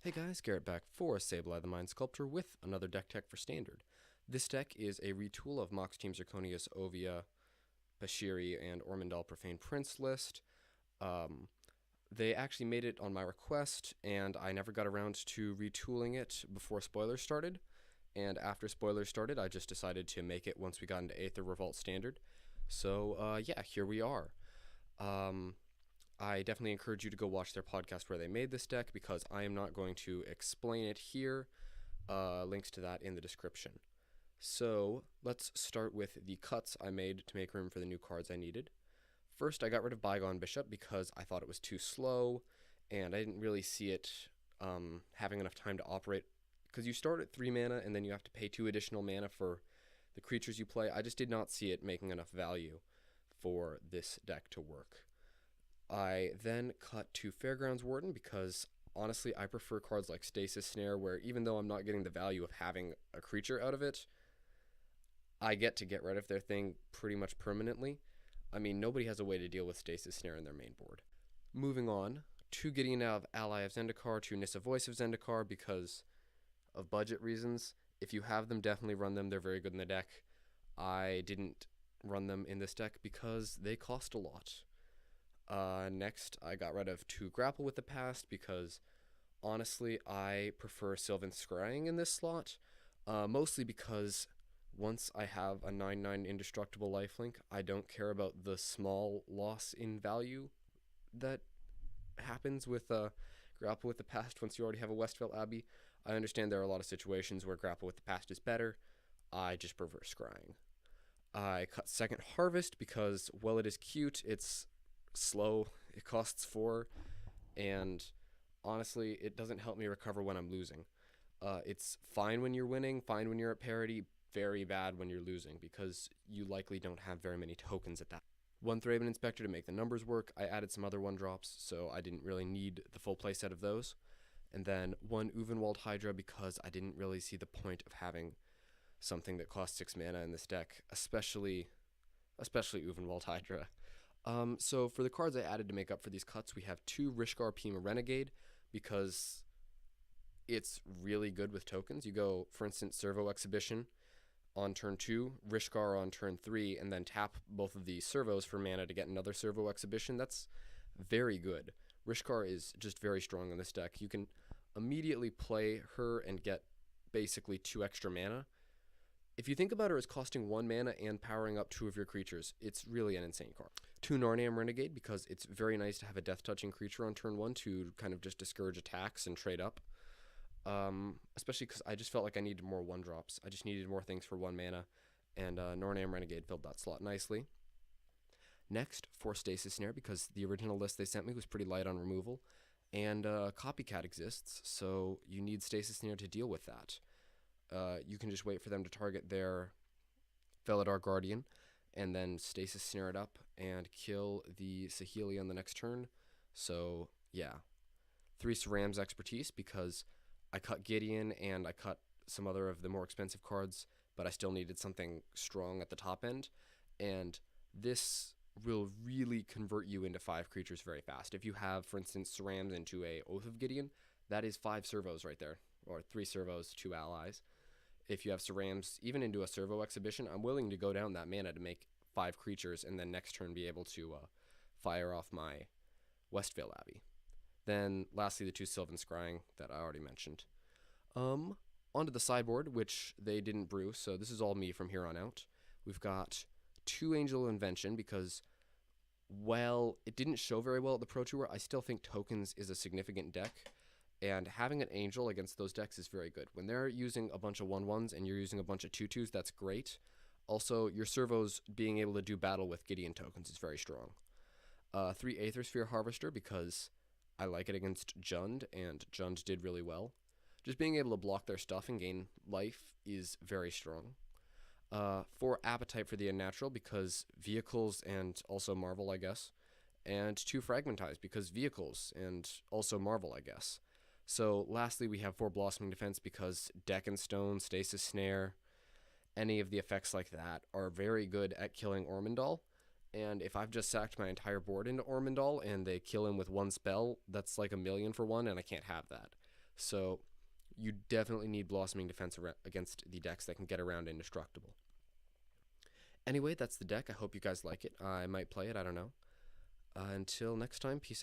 Hey guys, Garrett back for Sableye the Mind Sculptor with another deck tech for Standard. This deck is a retool of Mox Team Zirconia's Ovia, Bashiri, and Ormondal Profane Prince list. They actually made it on my request, and I never got around to retooling it before spoilers started. And after spoilers started, I just decided to make it once we got into Aether Revolt Standard. So, yeah, here we are. I definitely encourage you to go watch their podcast where they made this deck because I am not going to explain it here. Links to that in the description. So let's start with the cuts I made to make room for the new cards I needed. First, I got rid of Bygone Bishop because I thought it was too slow, and I didn't really see it having enough time to operate. Because you start at 3 mana, and then you have to pay 2 additional mana for the creatures you play. I just did not see it making enough value for this deck to work. I then cut to Fairgrounds Warden because, honestly, I prefer cards like Stasis Snare, where even though I'm not getting the value of having a creature out of it, I get to get rid of their thing pretty much permanently. I mean, nobody has a way to deal with Stasis Snare in their main board. Moving on, to Gideon out of Ally of Zendikar to Nissa Voice of Zendikar because of budget reasons. If you have them, definitely run them. They're very good in the deck. I didn't run them in this deck because they cost a lot. Next, I got rid of 2 Grapple with the Past because, honestly, I prefer Sylvan Scrying in this slot, mostly because once I have a 9/9 indestructible lifelink, I don't care about the small loss in value that happens with Grapple with the Past once you already have a Westvale Abbey. I understand there are a lot of situations where Grapple with the Past is better. I just prefer Scrying. I cut Second Harvest because, while it is cute, it's slow, it costs 4, and honestly, it doesn't help me recover when I'm losing. It's fine when you're winning, fine when you're at parity, very bad when you're losing, because you likely don't have very many tokens at that. 1 Thraben Inspector to make the numbers work. I added some other 1-drops, so I didn't really need the full playset of those. And then 1 Uvenwald Hydra because I didn't really see the point of having something that costs 6 mana in this deck, especially Uvenwald Hydra. So for the cards I added to make up for these cuts, we have 2 Rishgar Pima Renegade because it's really good with tokens. You go, for instance, Servo Exhibition on turn 2, Rishgar on turn 3, and then tap both of the servos for mana to get another Servo Exhibition. That's very good. Rishgar is just very strong in this deck. You can immediately play her and get basically 2 extra mana. If you think about her as costing 1 mana and powering up 2 of your creatures, it's really an insane card. 2 Narniam Renegade because it's very nice to have a death-touching creature on turn 1 to kind of just discourage attacks and trade up. Especially because I just felt like I needed more 1-drops. I just needed more things for 1 mana, and Narniam Renegade filled that slot nicely. Next, for Stasis Snare because the original list they sent me was pretty light on removal, and Copycat exists, so you need Stasis Snare to deal with that. You can just wait for them to target their Felidar Guardian, and then Stasis Snare it up and kill the Saheeli on the next turn. So, yeah. 3 Saram's Expertise because I cut Gideon and I cut some other of the more expensive cards, but I still needed something strong at the top end. And this will really convert you into 5 creatures very fast. If you have, for instance, Saram's into a Oath of Gideon, that is 5 servos right there, or 3 servos, 2 allies. If you have Saram's even into a Servo Exhibition, I'm willing to go down that mana to make 5 creatures and then next turn be able to fire off my Westvale Abbey. Then lastly, the 2 Sylvan Scrying that I already mentioned. Onto the sideboard, which they didn't brew, so this is all me from here on out. We've got 2 Angel Invention because, while it didn't show very well at the Pro Tour, I still think tokens is a significant deck. And having an Angel against those decks is very good. When they're using a bunch of 1/1s and you're using a bunch of 2/2s, that's great. Also, your servos being able to do battle with Gideon tokens is very strong. 3 Aethersphere Harvester because I like it against Jund, and Jund did really well. Just being able to block their stuff and gain life is very strong. 4 Appetite for the Unnatural because vehicles and also Marvel, I guess. And 2 Fragmentize because vehicles and also Marvel, I guess. So lastly, we have 4 Blossoming Defense because Deck and Stone, Stasis Snare, any of the effects like that are very good at killing Ormondal. And if I've just sacked my entire board into Ormondal and they kill him with 1 spell, that's like a million for 1, and I can't have that. So you definitely need Blossoming Defense against the decks that can get around Indestructible. Anyway, that's the deck. I hope you guys like it. I might play it, I don't know. Until next time, peace out.